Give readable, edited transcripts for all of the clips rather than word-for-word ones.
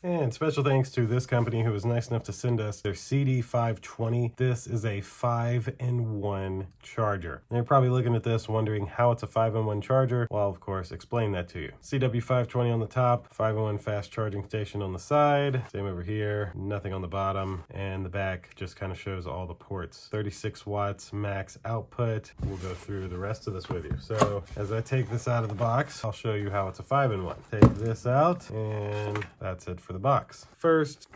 And special thanks to this company who was nice enough to send us their CD520. This is a 5-in-1 charger. And you're probably looking at this wondering how it's a 5-in-1 charger. Well, of course, explain that to you. CW520 on the top, 5-in-1 fast charging station on the side. Same over here, nothing on the bottom. And the back just kind of shows all the ports. 36 watts max output. We'll go through the rest of this with you. So as I take this out of the box, I'll show you how it's a 5-in-1. Take this out, and that's it for the box. First,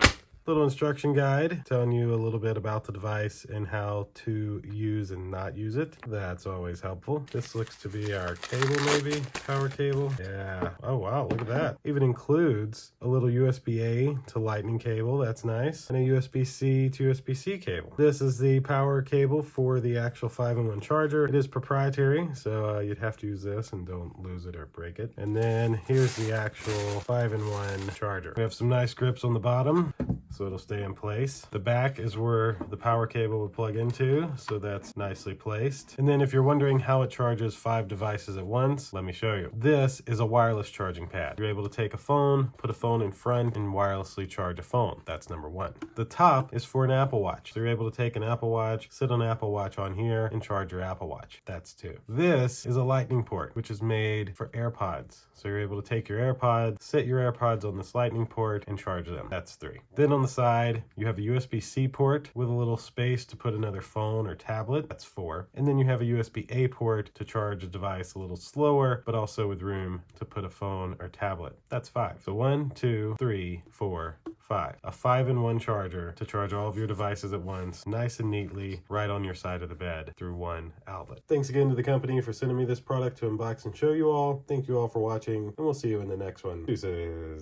little instruction guide telling you a little bit about the device and how to use and not use it. That's always helpful. This looks to be our cable, maybe power cable. Yeah. Oh wow, look at that. Even includes a little USB-A to lightning cable. That's nice. And a USB-C to USB-C cable. This is the power cable for the actual 5-in-1 charger. It is proprietary, so you'd have to use this and don't lose it or break it. And then here's the actual 5-in-1 charger. We have some nice grips on the bottom, so it'll stay in place. The back is where the power cable would plug into, so that's nicely placed. And then if you're wondering how it charges 5 devices at once, let me show you. This is a wireless charging pad. You're able to take a phone, put a phone in front, and wirelessly charge a phone. That's number 1. The top is for an Apple Watch. So you're able to take an Apple Watch, sit an Apple Watch on here, and charge your Apple Watch. That's 2. This is a lightning port, which is made for AirPods. So you're able to take your AirPods, sit your AirPods on this lightning port, and charge them. That's 3. Then on the side, you have a USB-C port with a little space to put another phone or tablet. That's 4. And then you have a USB-A port to charge a device a little slower, but also with room to put a phone or tablet. That's 5. So 1, 2, 3, 4, 5. A 5-in-1 charger to charge all of your devices at once, nice and neatly, right on your side of the bed through one outlet. Thanks again to the company for sending me this product to unbox and show you all. Thank you all for watching, and we'll see you in the next one. Deuces.